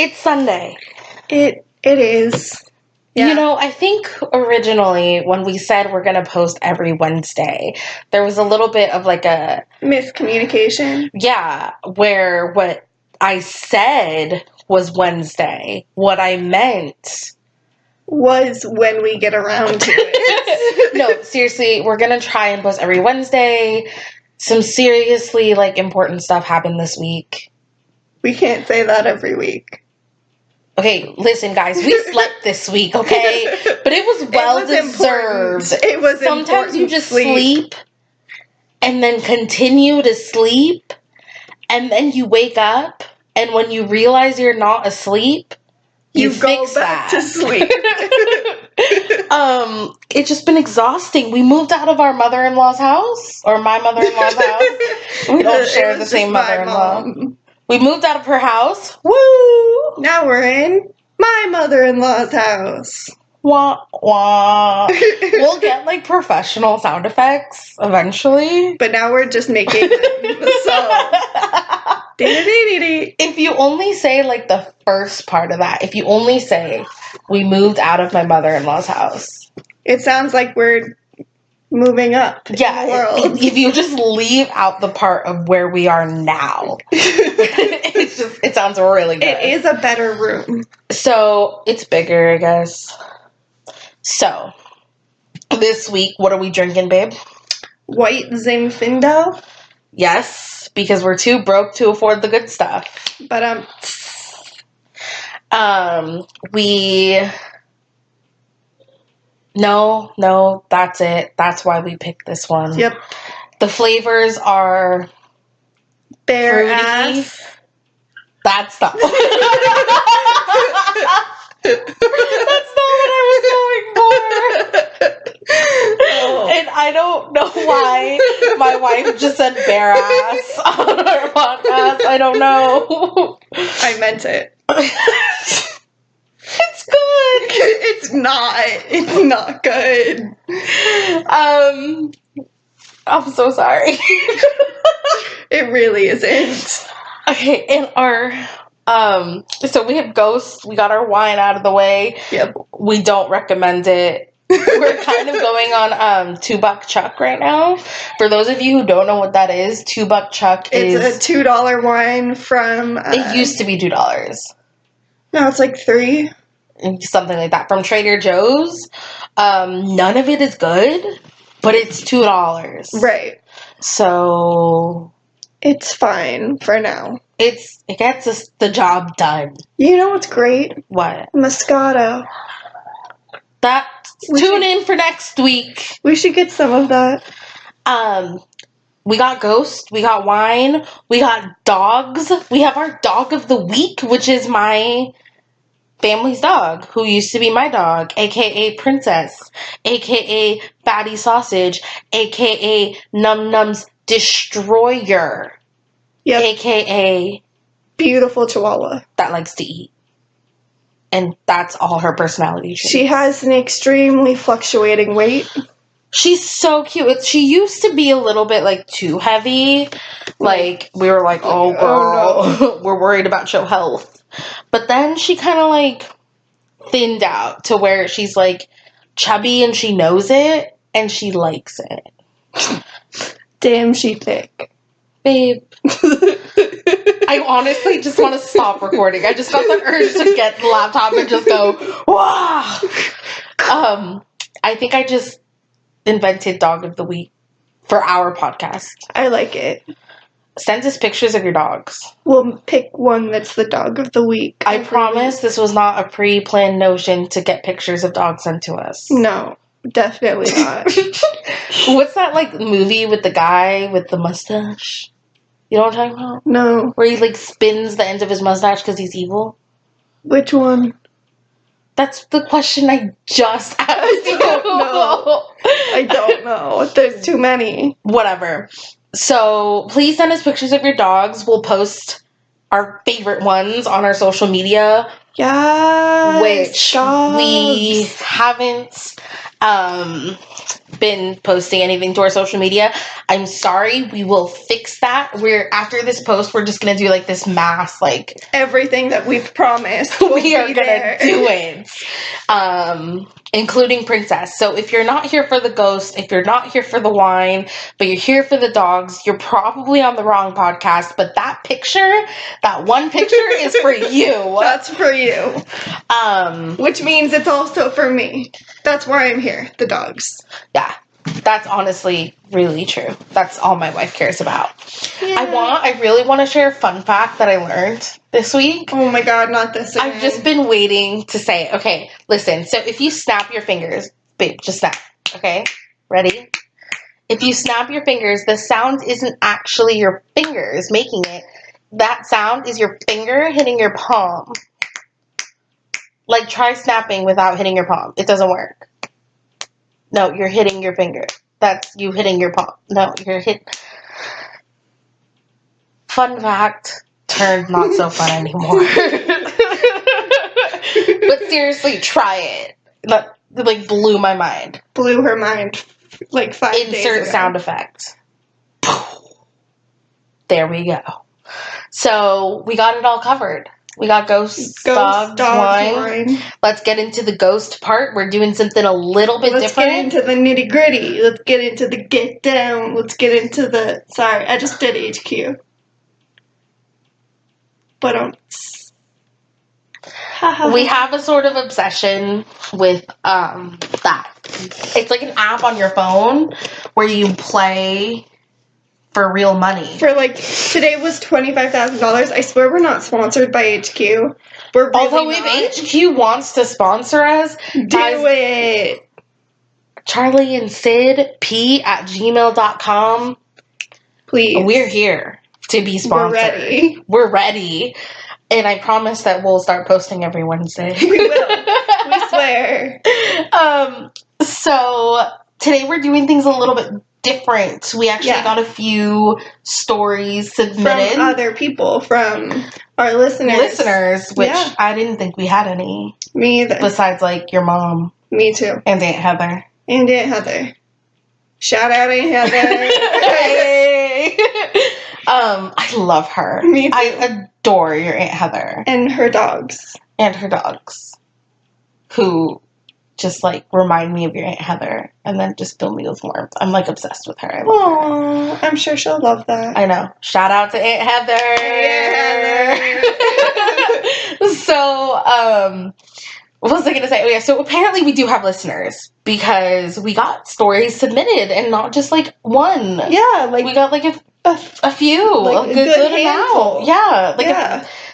It's Sunday. It is. Yeah. You know, I think originally when we said we're going to post every Wednesday, there was a little bit of like a miscommunication. Yeah, where what I said was Wednesday. What I meant was when we get around to it. No, seriously, we're going to try and post every Wednesday. Some seriously, like, important stuff happened this week. We can't say that every week. Okay, listen, guys, we slept this week, okay? But it was well-deserved. It was Sometimes you just sleep and then continue to sleep, and then you wake up, and when you realize you're not asleep, you go back to sleep. It's just been exhausting. We moved out of our mother-in-law's house, or my mother-in-law's house. We don't share the same mother-in-law. We moved out of her house. Woo! Now we're in my mother-in-law's house. Wah, wah. We'll get, like, professional sound effects eventually. But now we're just making them. So. If you only say, like, the first part of that, if you only say, we moved out of my mother-in-law's house. It sounds like we're moving up in the world. If you just leave out the part of where we are now, it sounds really good. It is a better room. So, it's bigger, I guess. So, this week, what are we drinking, babe? White Zinfandel. Yes, because we're too broke to afford the good stuff. But, No, that's it. That's why we picked this one. Yep. The flavors are bare fruity. Ass. That's not. That's not what I was going for. Oh. And I don't know why my wife just said bare ass on our podcast. I don't know. I meant it. It's good. It's not. It's not good. I'm so sorry. It really isn't. Okay, and our so we have Ghost. We got our wine out of the way. Yep. We don't recommend it. We're kind of going on $2 Chuck right now. For those of you who don't know what that is, $2 Chuck is a $2 wine from it used to be $2. No, it's like $3. Something like that. From Trader Joe's. None of it is good, but it's $2. Right. So it's fine for now. It gets us the job done. You know what's great? What? Moscato. Tune in for next week. We should get some of that. We got Ghost, we got wine, we got dogs. We have our dog of the week, which is my family's dog, who used to be my dog, aka Princess, aka Fatty Sausage, aka Num Num's Destroyer, yep. aka Beautiful Chihuahua that likes to eat. And that's all her personality. She has an extremely fluctuating weight. She's so cute. She used to be a little bit, like, too heavy. Like, we were like, oh, girl, no. We're worried about your health. But then she kind of, like, thinned out to where she's, like, chubby and she knows it and she likes it. Damn, she thick. Babe. I honestly just want to stop recording. I just got the urge to get the laptop and just go, wow. I think I just invented dog of the week for our podcast. I like it. Send us pictures of your dogs. We'll pick one that's the dog of the week. I promise this was not a pre-planned notion to get pictures of dogs sent to us. No, definitely not. What's that, like, movie with the guy with the mustache? You know what I'm talking about? No. Where he, like, spins the ends of his mustache because he's evil? Which one? That's the question I just asked. I don't know. There's too many. Whatever. So, please send us pictures of your dogs. We'll post our favorite ones on our social media. Yeah. Which we haven't been posting anything to our social media. I'm sorry. We will fix that. After this post, we're just gonna do like this mass, like everything that we've promised. We are gonna do it. Including Princess. So if you're not here for the ghost, if you're not here for the wine, but you're here for the dogs, you're probably on the wrong podcast. But that one picture is for you. That's for you. Which means it's also for me. That's why I'm here. The dogs. Yeah. That's honestly really true. That's all my wife cares about. Yeah. I really want to share a fun fact that I learned this week. Oh my god, not this again. I've just been waiting to say it. Okay, listen. So if you snap your fingers, babe, just snap. Okay? Ready? If you snap your fingers, the sound isn't actually your fingers making it. That sound is your finger hitting your palm. Like, try snapping without hitting your palm. It doesn't work. No, you're hitting your finger. That's you hitting your palm. No, you're Fun fact turned not so fun anymore. But seriously, try it. That like blew my mind. Blew her mind like 5 days ago. Insert sound effect. There we go. So we got it all covered. We got ghosts, dogs, wine. Let's get into the ghost part. We're doing something a little bit different. Let's get into the nitty gritty. Let's get into the get down. Let's get into the... Sorry, I just did HQ. But we have a sort of obsession with that. It's like an app on your phone where you play for real money. For like, today was $25,000. I swear we're not sponsored by HQ. We're really Although not. if HQ wants to sponsor us, do it. Charlie and Sid p@gmail.com. Please. We're here to be sponsored. We're ready. And I promise that we'll start posting every Wednesday. We will. We swear. So today we're doing things a little bit different. We actually got a few stories submitted from other people, from our listeners, which I didn't think we had any. Me either. Besides like your mom. Me too. And Aunt Heather. Shout out Aunt Heather. Hey. I love her. Me too. I adore your Aunt Heather. And her dogs. Who just like remind me of your Aunt Heather and then just fill me with warmth. I'm like obsessed with her. I love her. I'm sure she'll love that. I know. Shout out to Aunt Heather. Heather. So, what was I going to say? Oh yeah, so apparently we do have listeners because we got stories submitted and not just like one. Yeah, like we got like a few, like a good amount. Yeah,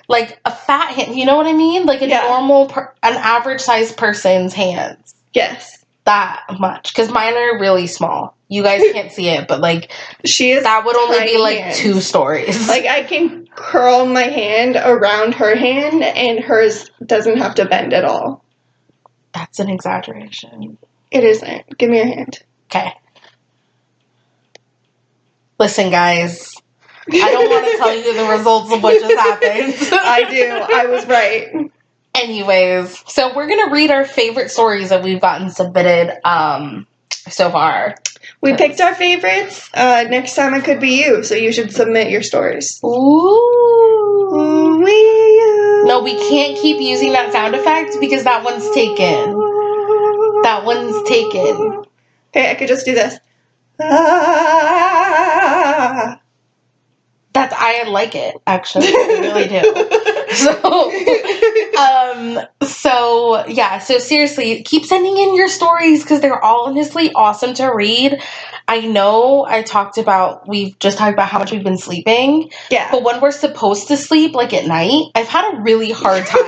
like a fat hand. You know what I mean? Like a normal, an average sized person's hands. Yes, that much. Because mine are really small. You guys can't see it, but like that would only be like hands. 2 stories. Like I can curl my hand around her hand, and hers doesn't have to bend at all. That's an exaggeration. It isn't. Give me your hand. Okay. Listen, guys. I don't want to tell you the results of what just happened. I do. I was right. Anyways, so we're going to read our favorite stories that we've gotten submitted so far. We picked our favorites. Next time it could be you, so you should submit your stories. Ooh. No, we can't keep using that sound effect because that one's taken. Okay, I could just do this. I like it, actually. I really do. So seriously, keep sending in your stories because they're all honestly awesome to read. I know we've just talked about how much we've been sleeping. Yeah. But when we're supposed to sleep, like at night, I've had a really hard time.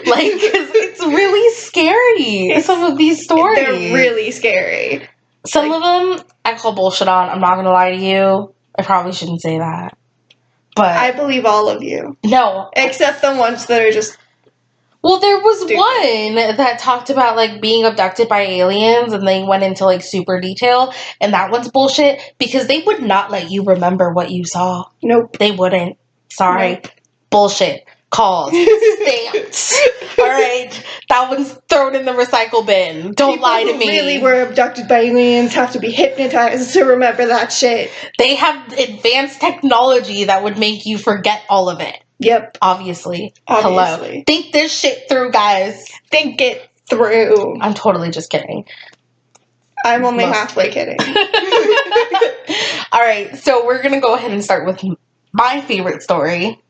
Like, 'cause it's really scary, some of these stories. They're really scary. Some of them I call bullshit on. I'm not going to lie to you. I probably shouldn't say that. But I believe all of you. No. Except the ones that are just... Well, there was stupid. One that talked about, like, being abducted by aliens, and they went into, like, super detail, and that one's bullshit, because they would not let you remember what you saw. Nope. They wouldn't. Sorry. Nope. Bullshit. called stamps. All right, that one's thrown in the recycle bin. Don't lie to People me. who really were abducted by aliens have to be hypnotized to remember that shit. They have advanced technology that would make you forget all of it. Yep. Obviously. Obviously. Hello. Think this shit through, guys. Think it through. I'm totally just kidding. I'm only halfway kidding. All right, so we're gonna go ahead and start with my favorite story.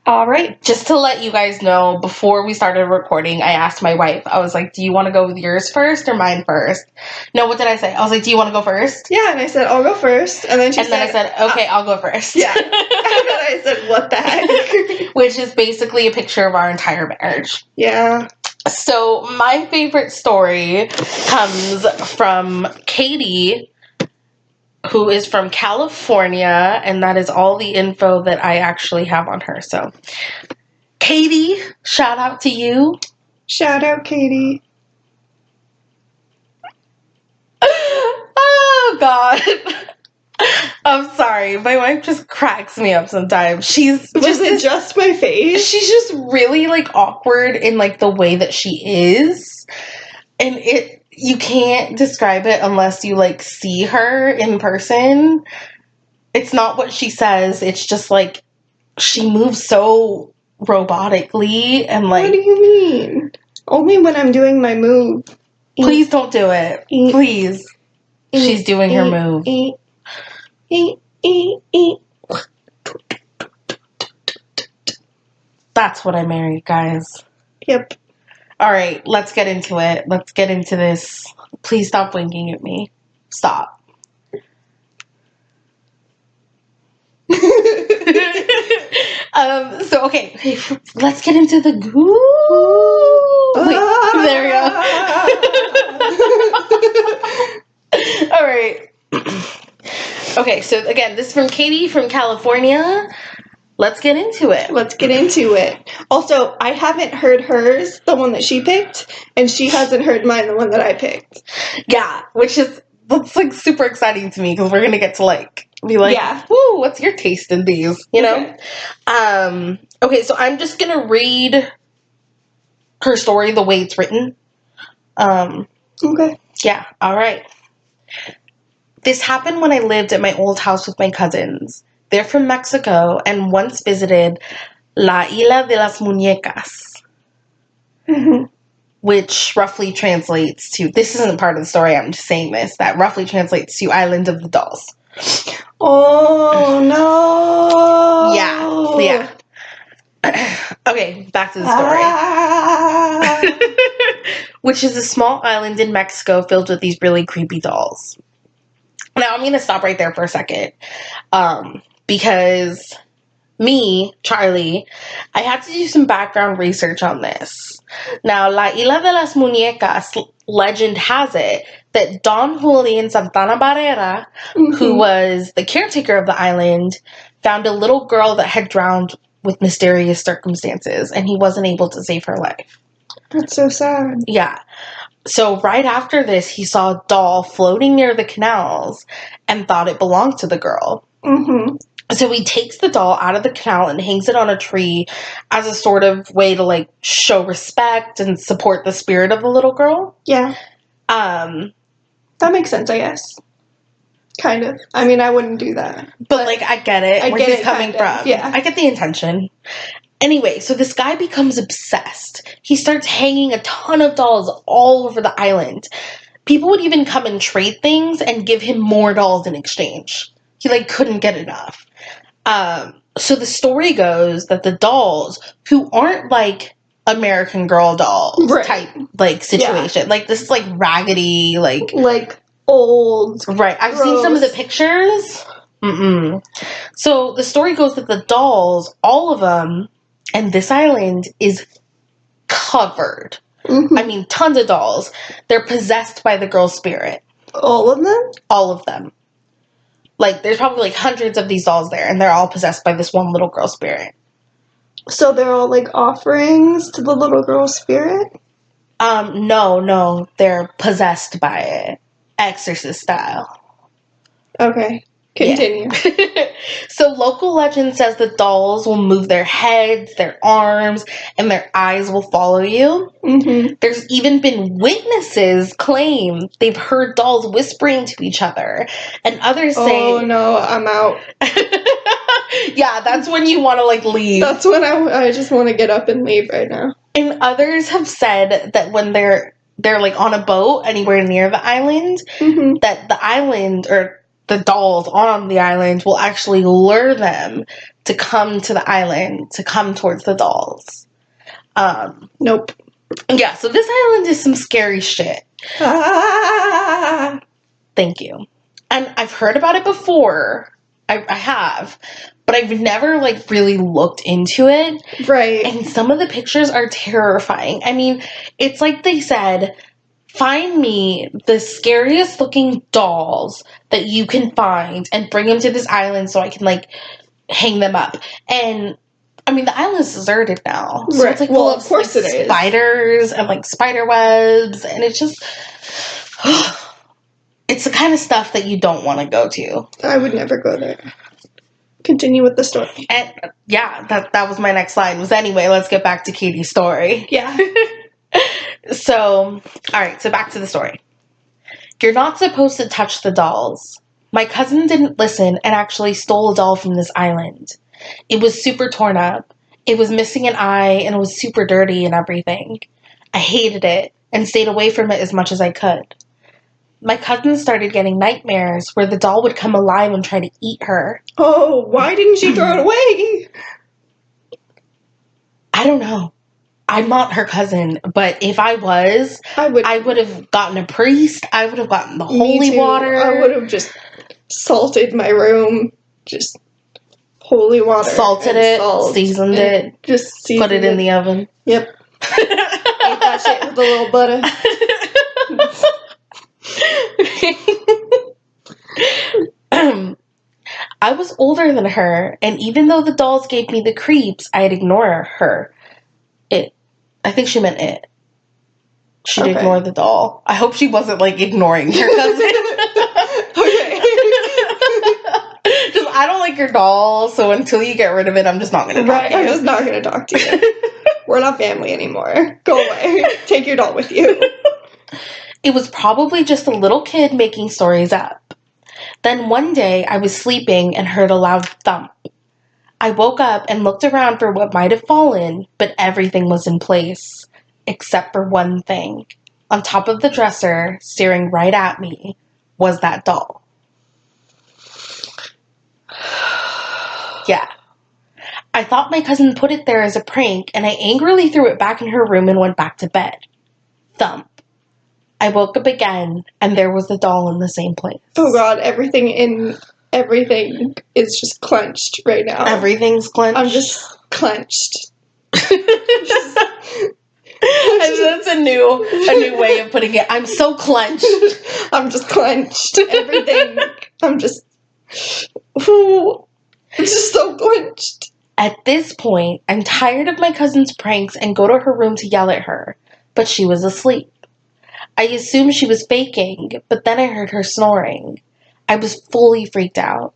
All right. Just to let you guys know, before we started recording, I asked my wife, I was like, do you want to go with yours first or mine first? No, what did I say? I was like, do you want to go first? Yeah, and I said, I'll go first. And then then I said, okay, I'll go first. Yeah. And then I said, what the heck? Which is basically a picture of our entire marriage. Yeah. So my favorite story comes from Katy, who is from California, and that is all the info that I actually have on her. So, Katy, shout out to you. Shout out, Katy. Oh, God. I'm sorry. My wife just cracks me up sometimes. Just my face? She's just really, like, awkward in, like, the way that she is. And you can't describe it unless you, like, see her in person. It's not what she says. It's just, like, she moves so robotically and, like... What do you mean? Only when I'm doing my move. Please don't do it. Please. She's doing her move. That's what I married, guys. Yep. All right, let's get into it. Let's get into this. Please stop winking at me. Stop. Okay, let's get into the goo. Wait, there we go. All right. Okay, so again, this is from Katy from California. Let's get into it. Let's get into it. Also, I haven't heard hers, the one that she picked, and she hasn't heard mine, the one that I picked. Yeah, that's like super exciting to me because we're gonna get to like be like, yeah, woo, what's your taste in these? You know? Okay, so I'm just gonna read her story the way it's written. Okay. Yeah, all right. This happened when I lived at my old house with my cousins. They're from Mexico and once visited La Isla de las Muñecas, which roughly translates to, this isn't part of the story, I'm just saying this, that roughly translates to Island of the Dolls. Oh, no. Yeah. Okay, back to the story. Which is a small island in Mexico filled with these really creepy dolls. Now, I'm going to stop right there for a second. Because me, Charlie, I had to do some background research on this. Now, La Isla de las Muñecas legend has it that Don Julian Santana Barrera, who was the caretaker of the island, found a little girl that had drowned with mysterious circumstances, and he wasn't able to save her life. That's so sad. Yeah. So right after this, he saw a doll floating near the canals and thought it belonged to the girl. So he takes the doll out of the canal and hangs it on a tree as a sort of way to, like, show respect and support the spirit of the little girl. Yeah. That makes sense, I guess. Kind of. I mean, I wouldn't do that. But like, I get it. I where get he's it, coming kind of. from. Yeah. I get the intention. Anyway, so this guy becomes obsessed. He starts hanging a ton of dolls all over the island. People would even come and trade things and give him more dolls in exchange. He, like, couldn't get enough. So the story goes that the dolls, who aren't, like, American Girl dolls type, like, situation. Yeah. Like, this is, like, raggedy, like... Like, old. Right. I've seen some of the pictures. So the story goes that the dolls, all of them, and this island is covered. I mean, tons of dolls. They're possessed by the girl spirit. All of them? All of them. Like, there's probably, like, hundreds of these dolls there, and they're all possessed by this one little girl spirit. So they're all, like, offerings to the little girl spirit? No. They're possessed by it. Exorcist style. Okay. Continue. Yeah. So local legend says the dolls will move their heads, their arms, and their eyes will follow you. Mm-hmm. There's even been witnesses claim they've heard dolls whispering to each other, and others say, "Oh no, I'm out." Yeah, that's when you want to like leave. That's when I just want to get up and leave right now. And others have said that when they're like on a boat anywhere near the island, Mm-hmm. that the island or the dolls on the island will actually lure them to come to the island, to come towards the dolls. Nope. Yeah, so this island is some scary shit. Ah! Thank you. And I've heard about it before. I have. But I've never, like, really looked into it. Right. And some of the pictures are terrifying. I mean, it's like they said, find me the scariest looking dolls that you can find and bring them to this island so I can, like, hang them up. And, I mean, the island's deserted now. So Right. it's, like, Well, full of course like, it is. spiders and, like, spider webs. And it's just... it's the kind of stuff that you don't want to go to. I would never go there. Continue with the story. And yeah, that was my next line. Was anyway, let's get back to Katy's story. Yeah. So, alright, so back to the story. You're not supposed to touch the dolls. My cousin didn't listen and actually stole a doll from this island. It was super torn up. It was missing an eye and it was super dirty and everything. I hated it and stayed away from it as much as I could. My cousin started getting nightmares where the doll would come alive and try to eat her. Oh, why didn't she throw it away? I don't know. I'm not her cousin, but if I was, I would have gotten a priest. I would have gotten the holy water. I would have just salted my room. Just holy water. Salted it, seasoned it, just put it in the oven. Yep. Ate that shit with a little butter. I was older than her, and even though the dolls gave me the creeps, I'd ignore her. I think she meant it. She'd ignore the doll. I hope she wasn't, like, ignoring her cousin. Okay. Just, I don't like your doll, so until you get rid of it, I'm just not going to talk to you. I'm just not going to talk to you. We're not family anymore. Go away. Take your doll with you. It was probably just a little kid making stories up. Then one day, I was sleeping and heard a loud thump. I woke up and looked around for what might have fallen, but everything was in place, except for one thing. On top of the dresser, staring right at me, was that doll. Yeah. I thought my cousin put it there as a prank, and I angrily threw it back in her room and went back to bed. Thump. I woke up again, and there was the doll in the same place. Oh god, everything is just clenched right now. Everything's clenched. I'm just clenched. That's a new way of putting it. I'm so clenched. I'm just clenched. Everything. I'm just so clenched. At this point, I'm tired of my cousin's pranks and go to her room to yell at her, but she was asleep. I assumed she was faking, but then I heard her snoring. I was fully freaked out.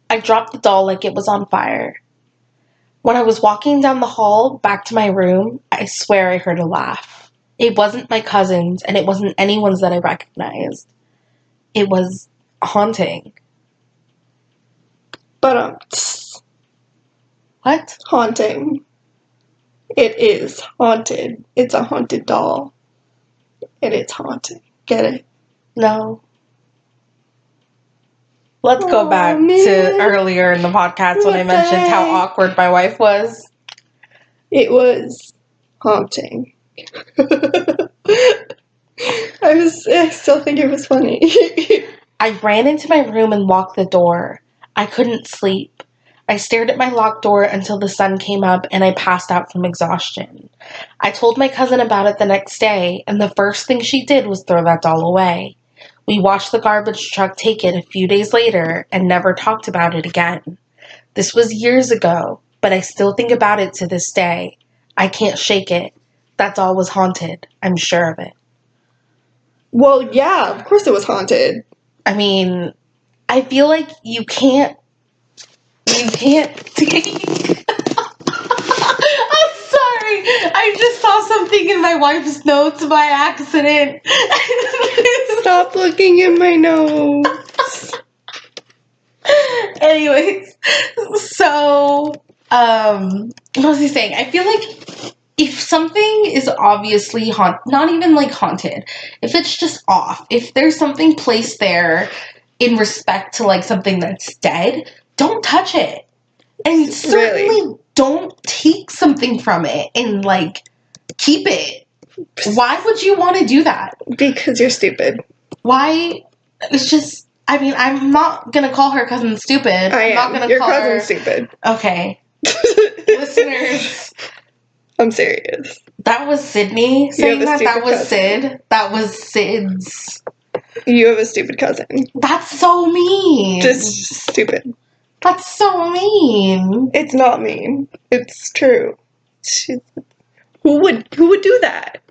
I dropped the doll like it was on fire. When I was walking down the hall back to my room, I swear I heard a laugh. It wasn't my cousin's, and it wasn't anyone's that I recognized. It was haunting. But What? haunting. It is haunted. It's a haunted doll. And it's haunted. Get it? No. Let's go back to earlier in the podcast when I mentioned how awkward my wife was. It was haunting. I still think it was funny. I ran into my room and locked the door. I couldn't sleep. I stared at my locked door until the sun came up and I passed out from exhaustion. I told my cousin about it the next day, and the first thing she did was throw that doll away. We watched the garbage truck take it a few days later and never talked about it again. This was years ago, but I still think about it to this day. I can't shake it. That doll was haunted. I'm sure of it. Well, yeah, of course it was haunted. I mean, I feel like you can't take. I'm sorry. I just saw something in my wife's notes by accident. Stop looking in my nose. Anyways, so what was he saying? I feel like if something is obviously not even like haunted, if it's just off, if there's something placed there in respect to like something that's dead, don't touch it. And certainly don't take something from it and like keep it. Why would you want to do that? Because you're stupid. Why? It's just, I mean, I'm not gonna call her cousin stupid. I'm not gonna Your call her. cousin's stupid. Okay. Listeners. I'm serious. That was Sydney saying that. That was cousin. Sid. That was Sid's. You have a stupid cousin. That's so mean. Just stupid. That's so mean. It's not mean. It's true. Who would do that?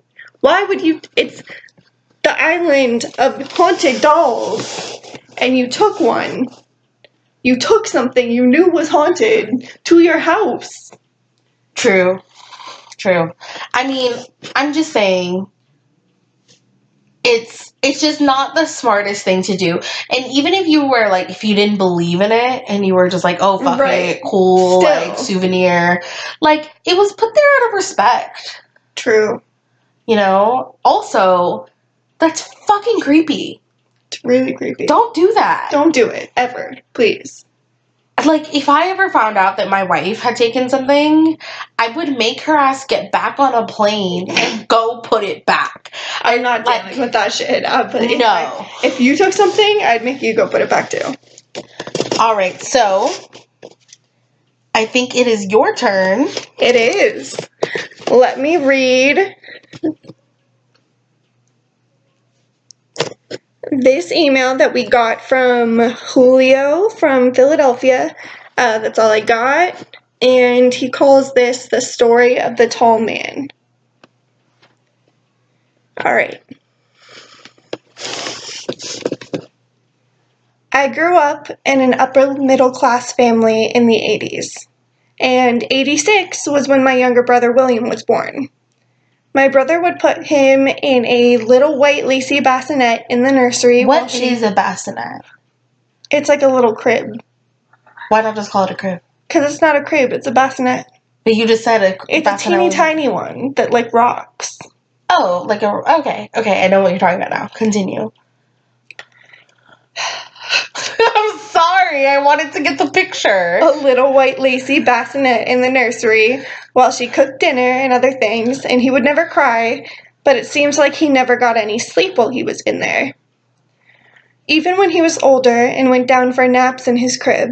Why would you? It's the island of haunted dolls, and you took one. You took something you knew was haunted to your house. True. I mean, I'm just saying, it's just not the smartest thing to do. And even if you were like, if you didn't believe in it and you were just like, oh, fuck it, cool, Still. like souvenir, like it was put there out of respect. True. You know? Also, that's fucking creepy. It's really creepy. Don't do that. Don't do it, ever. Please. Like, if I ever found out that my wife had taken something, I would make her ass get back on a plane and go put it back. I'm not dealing with that shit. No. If you took something, I'd make you go put it back too. Alright, so I think it is your turn. It is. Let me read this email that we got from Julio from Philadelphia. That's all I got. And he calls this the story of the tall man. All right. I grew up in an upper middle class family in the 80s. And 86 was when my younger brother William was born. My brother would put him in a little white lacy bassinet in the nursery. What is a bassinet? It's like a little crib. Why not just call it a crib? Because it's not a crib, it's a bassinet. But you just said a It's a teeny tiny one that like rocks. Oh, like a... Okay, I know what you're talking about now. Continue. I'm sorry, I wanted to get the picture. A little white lacy bassinet in the nursery while she cooked dinner and other things, and he would never cry, but it seems like he never got any sleep while he was in there. Even when he was older and went down for naps in his crib,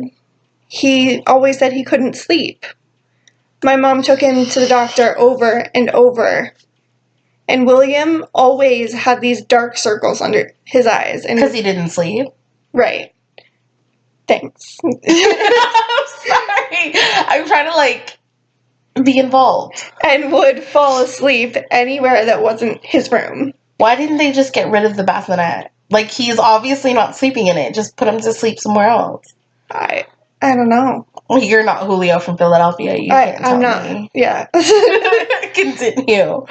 he always said he couldn't sleep. My mom took him to the doctor over and over, and William always had these dark circles under his eyes. Because he didn't sleep? Right. Thanks. I'm sorry. I'm trying to, like, be involved. And would fall asleep anywhere that wasn't his room. Why didn't they just get rid of the bassinet? Like, he's obviously not sleeping in it. Just put him to sleep somewhere else. I don't know. You're not Julio from Philadelphia. You can't tell I'm not. me. Yeah. Continue.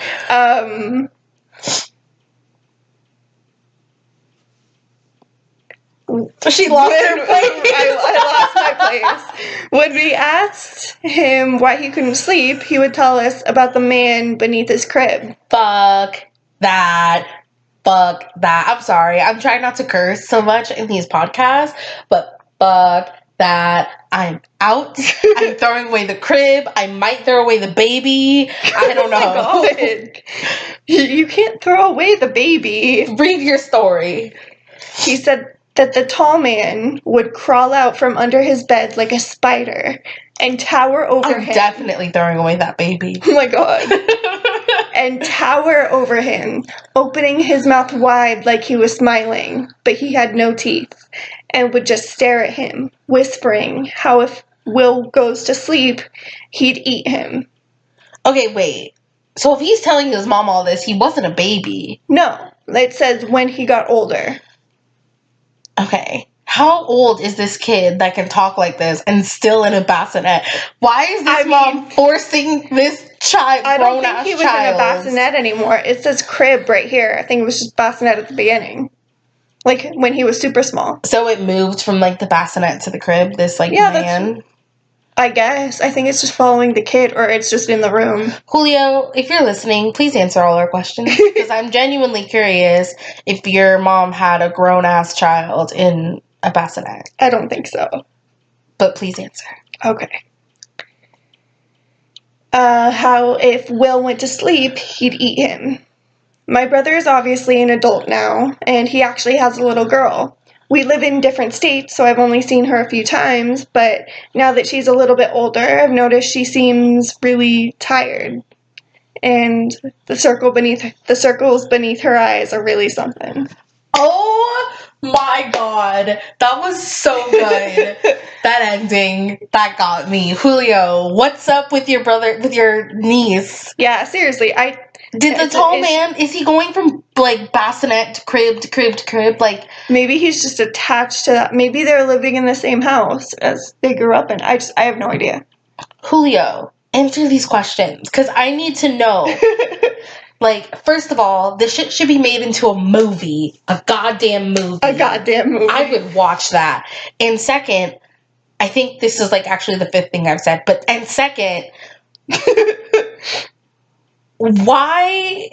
She lost her place. I lost my place. When we asked him why he couldn't sleep, he would tell us about the man beneath his crib. Fuck that. I'm sorry. I'm trying not to curse so much in these podcasts, but fuck that. I'm out. I'm throwing away the crib. I might throw away the baby. I don't know. Oh my God. You can't throw away the baby. Read your story. He said that the tall man would crawl out from under his bed like a spider and tower over him. I'm definitely throwing away that baby. Oh my God. And tower over him, opening his mouth wide like he was smiling, but he had no teeth, and would just stare at him, whispering how if Will goes to sleep, he'd eat him. Okay, wait. So if he's telling his mom all this, he wasn't a baby. No, it says when he got older. Okay. how old is this kid that can talk like this and still in a bassinet? Why is this mom forcing this child, I don't think grown-ass he was child? in a bassinet anymore. It says crib right here. I think it was just bassinet at the beginning. Like, when he was super small. So it moved from, like, the bassinet to the crib, this, like, man? I guess. I think it's just following the kid, or it's just in the room. Julio, if you're listening, please answer all our questions. Because I'm genuinely curious if your mom had a grown-ass child in a bassinet. I don't think so. But please answer. Okay. How if Will went to sleep, he'd eat him. My brother is obviously an adult now, and he actually has a little girl. We live in different states, so I've only seen her a few times, but now that she's a little bit older, I've noticed she seems really tired. And the circles beneath her eyes are really something. Oh my god. That was so good. That ending, that got me. Julio, what's up with your brother, with your niece? Yeah, seriously, Did the tall man, is he going from, like, bassinet to crib to crib to crib? Like, maybe he's just attached to that. Maybe they're living in the same house as they grew up in. I have no idea. Julio, answer these questions, because I need to know. Like, first of all, this shit should be made into a movie. A goddamn movie. A goddamn movie. I would watch that. And second, I think this is, like, actually the fifth thing I've said, and second... Why?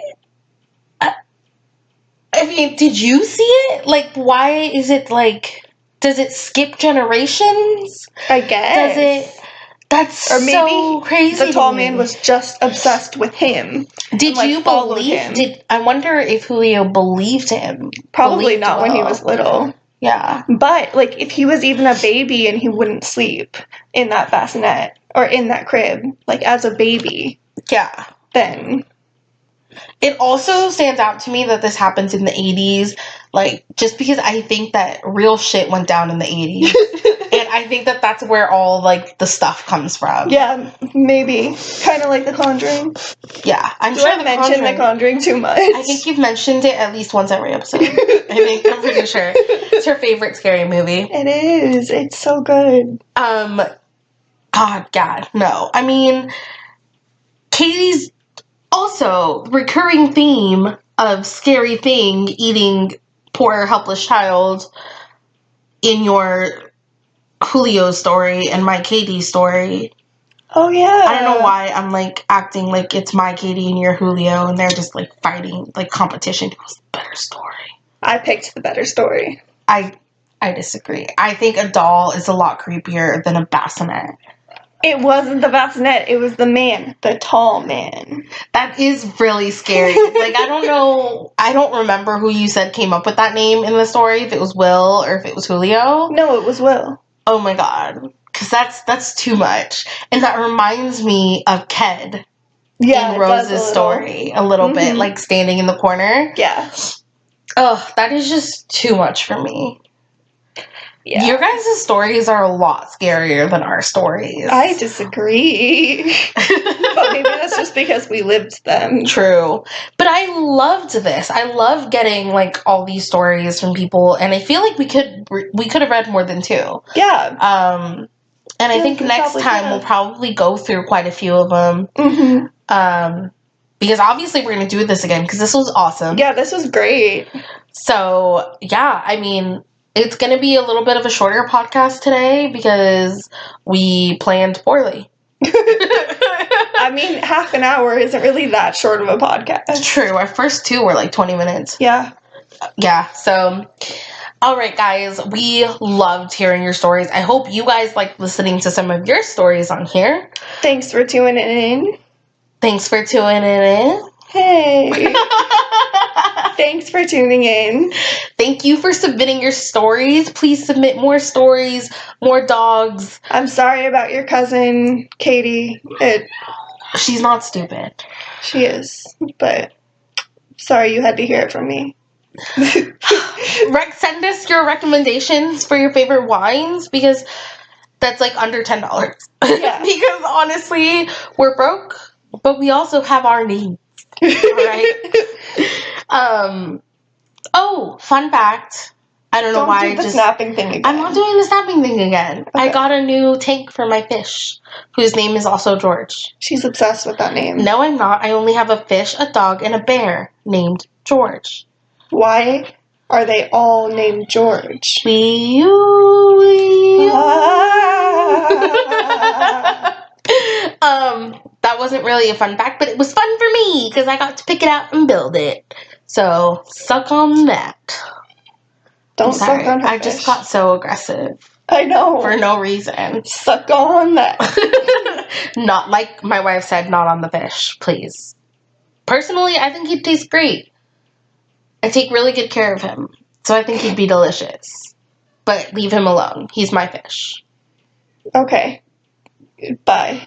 I mean, did you see it? Like, why is it like? Does it skip generations? I guess. Does it? That's or maybe so crazy. The tall man was just obsessed with him. Did you believe him? I wonder if Julio believed him. Probably not when he was little. Yeah. But, like, if he was even a baby and he wouldn't sleep in that bassinet or in that crib, like, as a baby. Yeah. Then. It also stands out to me that this happens in the 80s, like, just because I think that real shit went down in the 80s. And I think that that's where all, like, the stuff comes from. Yeah, maybe. Kind of like The Conjuring. Yeah, I'm Do sure I mention The Conjuring too much? I think you've mentioned it at least once every episode. I'm pretty sure. It's her favorite scary movie. It is. It's so good. God, no. I mean, Katy's also recurring theme of scary thing eating poor helpless child in your Julio story and my Katy story. Oh yeah. I don't know why I'm like acting like it's my Katy and your Julio and they're just like fighting, like competition. It was the better story. I picked the better story. I disagree. I think a doll is a lot creepier than a bassinet. It wasn't the bassinet, it was the man, the tall man. That is really scary. Like, I don't know, I don't remember who you said came up with that name in the story, if it was Will or if it was Julio. No, it was Will. Oh my god. Because that's too much. And that reminds me of Ked in Rose's story a little bit, like standing in the corner. Yeah. Oh, that is just too much for me. Yeah. Your guys' stories are a lot scarier than our stories. I disagree. But maybe that's just because we lived them. True. But I loved this. I love getting, like, all these stories from people, and I feel like we could have read more than two. Yeah. And I think next time we'll probably go through quite a few of them. Mm-hmm. Because obviously we're going to do this again, because this was awesome. Yeah, this was great. So, yeah, I mean... It's going to be a little bit of a shorter podcast today because we planned poorly. I mean, half an hour isn't really that short of a podcast. True. Our first two were like 20 minutes. Yeah. Yeah. So, all right, guys. We loved hearing your stories. I hope you guys liked listening to some of your stories on here. Thanks for tuning in. Thanks for tuning in. Hey. Thanks for tuning in. Thank you for submitting your stories. Please submit more stories, more dogs. I'm sorry about your cousin, Katy. She's not stupid. She is, but sorry you had to hear it from me. Send us your recommendations for your favorite wines because that's like under $10. Yeah. Because honestly, we're broke, but we also have our needs. Right? Oh, fun fact. I don't know why. Don't do the snapping thing again. I'm not doing the snapping thing again. Okay. I got a new tank for my fish, whose name is also George. She's obsessed with that name. No, I'm not. I only have a fish, a dog, and a bear named George. Why are they all named George? That wasn't really a fun fact, but it was fun for me because I got to pick it out and build it. So, suck on that. Don't suck on her I fish. just got so aggressive. I know. For no reason. Suck on that. Not like my wife said, not on the fish, please. Personally, I think he'd taste great. I take really good care of him, so I think he'd be delicious. But leave him alone. He's my fish. Okay. Bye.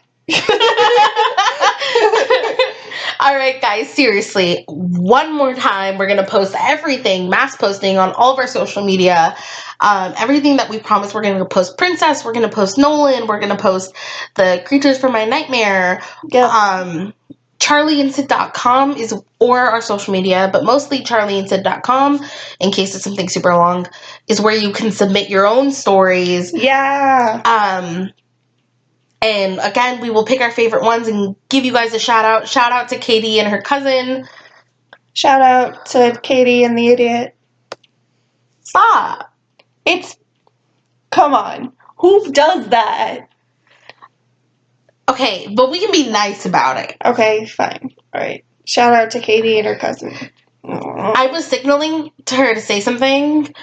Alright guys, seriously, one more time, we're going to post everything, mass posting on all of our social media, everything that we promised. We're going to post Princess, we're going to post Nolan, we're going to post the Creatures from My Nightmare, charlieandsid.com or our social media, but mostly charlieandsid.com, in case it's something super long, is where you can submit your own stories. Yeah. And again, we will pick our favorite ones and give you guys a shout out. Shout out to Katy and her cousin. Shout out to Katy and the idiot. Stop. Come on. Who does that? Okay, but we can be nice about it. Okay, fine. All right. Shout out to Katy and her cousin. I was signaling to her to say something,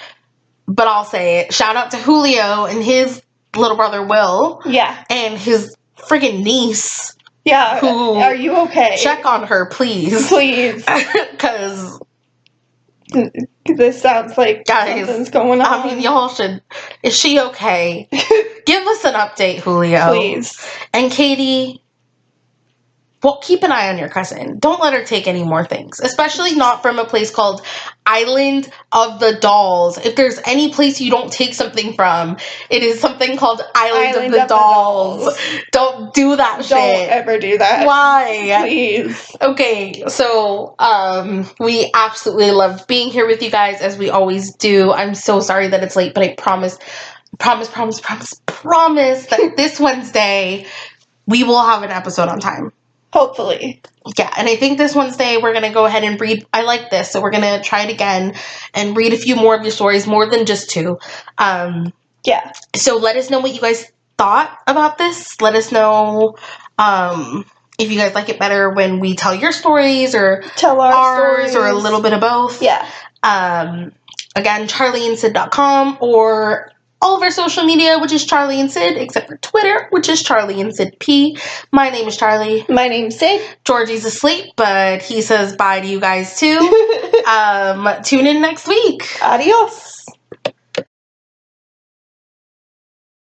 but I'll say it. Shout out to Julio and his little brother Will. Yeah. And his friggin' niece. Yeah. Are you okay? Check on her, please. Please. Because this sounds like something's going on. I mean, y'all should. Is she okay? Give us an update, Julio. Please. And Katy, well, keep an eye on your cousin. Don't let her take any more things, especially not from a place called Island of the Dolls. If there's any place you don't take something from, it is something called Island of the Dolls. Don't do that shit. Don't ever do that. Why? Please. Okay, so we absolutely loved being here with you guys, as we always do. I'm so sorry that it's late, but I promise that this Wednesday we will have an episode on time. Hopefully. Yeah, and I think this Wednesday we're going to go ahead and read. I like this, so we're going to try it again and read a few more of your stories, more than just two. Yeah. So let us know what you guys thought about this. Let us know if you guys like it better when we tell your stories or tell ours stories. Or a little bit of both. Yeah. Again, charlieandsid.com or all of our social media, which is Charlie and Sid, except for Twitter, which is Charlie and Sid P. My name is Charlie. My name's Sid. Georgie's asleep, but he says bye to you guys too. Tune in next week. Adios.